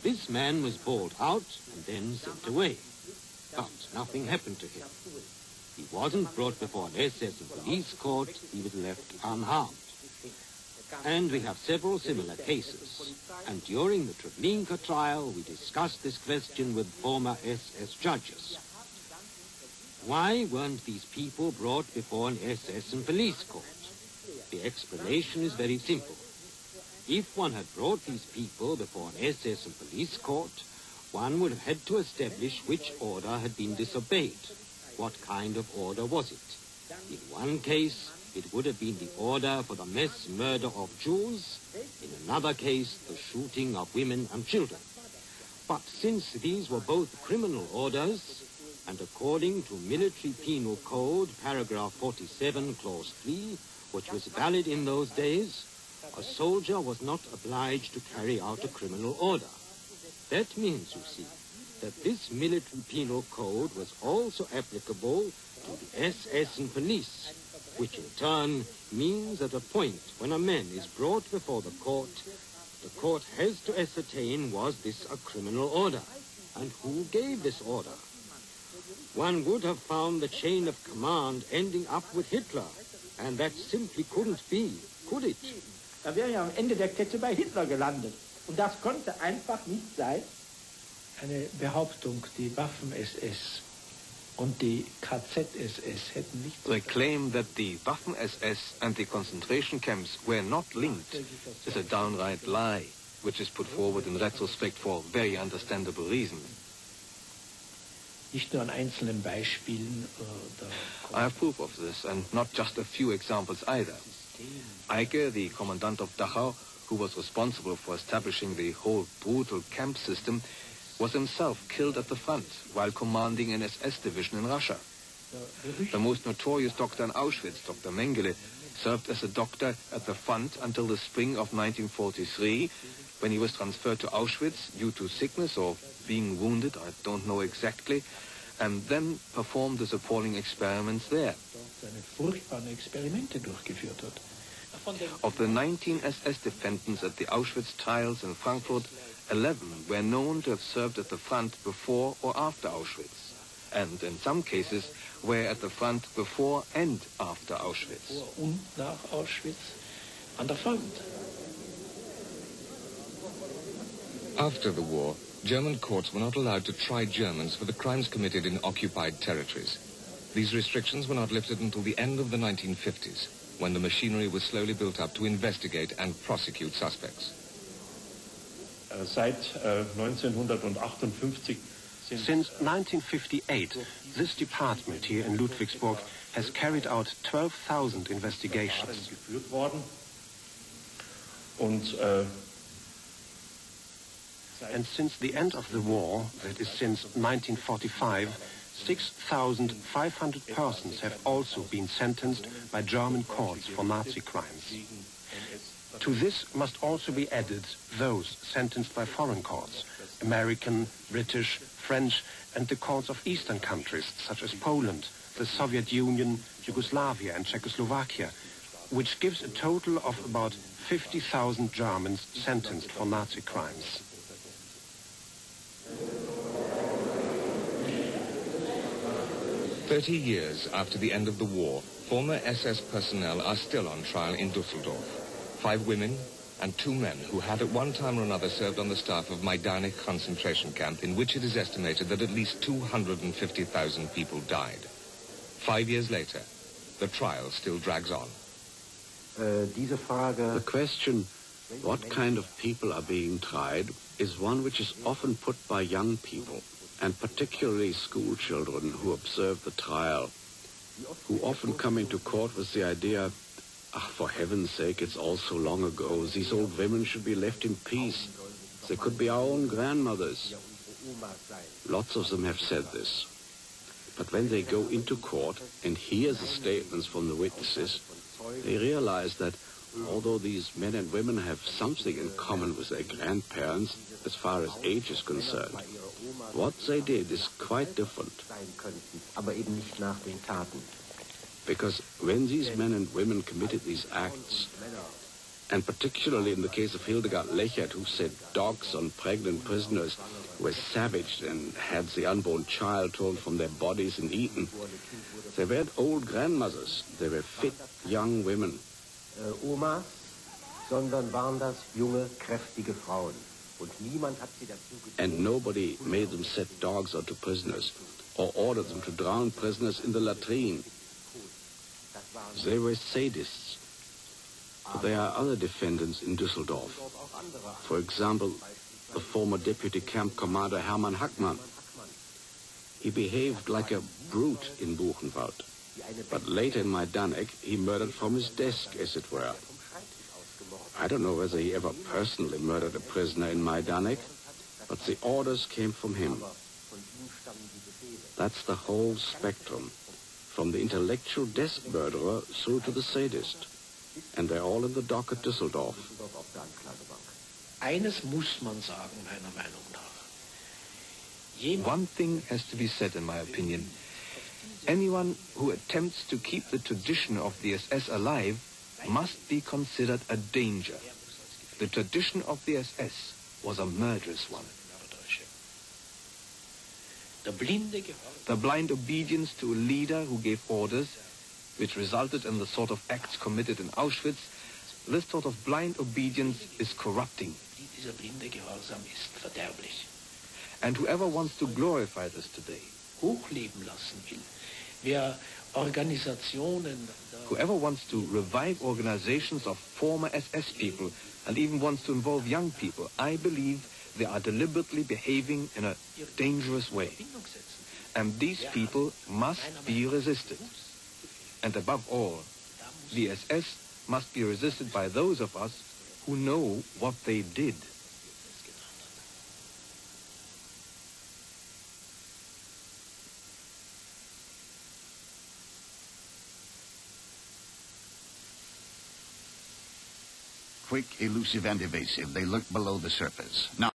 This man was brought out and then sent away. But nothing happened to him. He wasn't brought before an SS and police court, he was left unharmed. And we have several similar cases. And during the Treblinka trial, we discussed this question with former SS judges. Why weren't these people brought before an SS and police court? The explanation is very simple. If one had brought these people before an SS and police court, one would have had to establish which order had been disobeyed. What kind of order was it? In one case, it would have been the order for the mass murder of Jews. In another case, the shooting of women and children. But since these were both criminal orders, and according to Military Penal Code, paragraph 47, clause 3, which was valid in those days, a soldier was not obliged to carry out a criminal order. That means, you see, that this Military Penal Code was also applicable to the SS and police, which in turn means at a point when a man is brought before the court has to ascertain, was this a criminal order, and who gave this order? One would have found the chain of command ending up with Hitler, and that simply couldn't be, could it? Da wäre ja am Ende der Kette bei Hitler gelandet. Und das konnte einfach nicht sein. Eine Behauptung, die Waffen-SS und die KZ-SS hätten nicht... The claim that the Waffen-SS and the concentration camps were not linked is a downright lie, which is put forward in retrospect for very understandable reasons. Nicht nur an einzelnen Beispielen oder... I have proof of this, and not just a few examples either. Eike, the commandant of Dachau, who was responsible for establishing the whole brutal camp system, was himself killed at the front while commanding an SS division in Russia. The most notorious doctor in Auschwitz, Dr. Mengele, served as a doctor at the front until the spring of 1943, when he was transferred to Auschwitz due to sickness or being wounded, I don't know exactly, and then performed his appalling experiments there. Of the 19 SS defendants at the Auschwitz trials in Frankfurt, 11 were known to have served at the front before or after Auschwitz, and in some cases were at the front before and after Auschwitz. After the war, German courts were not allowed to try Germans for the crimes committed in occupied territories. These restrictions were not lifted until the end of the 1950s, when the machinery was slowly built up to investigate and prosecute suspects. Since 1958, this department here in Ludwigsburg has carried out 12,000 investigations. And since the end of the war, that is since 1945, 6,500 persons have also been sentenced by German courts for Nazi crimes. To this must also be added those sentenced by foreign courts, American, British, French, and the courts of Eastern countries, such as Poland, the Soviet Union, Yugoslavia, and Czechoslovakia, which gives a total of about 50,000 Germans sentenced for Nazi crimes. "30 years after the end of the war, former SS personnel are still on trial in Düsseldorf. 5 women and 2 men who had at one time or another served on the staff of Majdanek concentration camp, in which it is estimated that at least 250,000 people died. 5 years later, the trial still drags on. The question, what kind of people are being tried, is one which is often put by young people, and particularly school children who observe the trial, who often come into court with the idea, for heaven's sake, it's all so long ago. These old women should be left in peace. They could be our own grandmothers. Lots of them have said this. But when they go into court and hear the statements from the witnesses, they realize that although these men and women have something in common with their grandparents as far as age is concerned, what they did is quite different. Because when these men and women committed these acts, And particularly in the case of Hildegard Lechert, who said dogs on pregnant prisoners were savaged and had the unborn child torn from their bodies and eaten. They weren't old grandmothers. They were fit young women. Omas, sondern waren das junge, kräftige Frauen. Und niemand hat sie dazu gezwungen. And nobody made them set dogs onto prisoners or ordered them to drown prisoners in the latrine. They were sadists. But there are other defendants in Düsseldorf. For example, the former deputy camp commander Hermann Hackmann. He behaved like a brute in Buchenwald. But later in Majdanek, he murdered from his desk, as it were. I don't know whether he ever personally murdered a prisoner in Majdanek, but the orders came from him. That's the whole spectrum, from the intellectual desk murderer through to the sadist. And they're all in the dock at Düsseldorf. Eines muss man sagen, meiner Meinung nach. One thing has to be said, in my opinion. Anyone who attempts to keep the tradition of the SS alive must be considered a danger. The tradition of the SS was a murderous one. The blind obedience to a leader who gave orders, which resulted in the sort of acts committed in Auschwitz, this sort of blind obedience is corrupting. And whoever wants to glorify this today, whoever wants to revive organizations of former SS people and even wants to involve young people, I believe they are deliberately behaving in a dangerous way. And these people must be resisted. And above all, the SS must be resisted by those of us who know what they did. Quick, elusive, and evasive, they lurk below the surface. Now